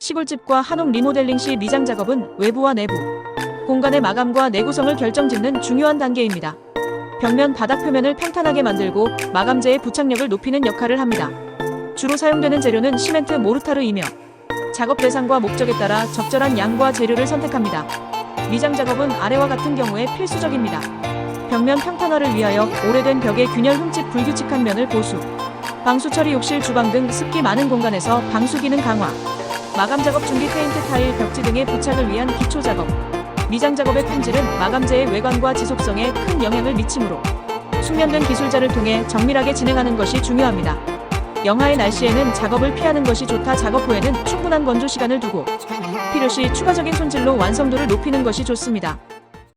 시골집과 한옥 리모델링 시 미장 작업은 외부와 내부, 공간의 마감과 내구성을 결정짓는 중요한 단계입니다. 벽면 바닥 표면을 평탄하게 만들고 마감재의 부착력을 높이는 역할을 합니다. 주로 사용되는 재료는 시멘트, 모르타르이며 작업 대상과 목적에 따라 적절한 양과 재료를 선택합니다. 미장 작업은 아래와 같은 경우에 필수적입니다. 벽면 평탄화를 위하여 오래된 벽의 균열 흠집, 불규칙한 면을 보수, 방수 처리, 욕실, 주방 등 습기 많은 공간에서 방수 기능 강화, 마감 작업 준비, 페인트, 타일, 벽지 등의 부착을 위한 기초 작업. 미장 작업의 품질은 마감재의 외관과 지속성에 큰 영향을 미치므로 숙련된 기술자를 통해 정밀하게 진행하는 것이 중요합니다. 영하의 날씨에는 작업을 피하는 것이 좋다. 작업 후에는 충분한 건조 시간을 두고 필요시 추가적인 손질로 완성도를 높이는 것이 좋습니다.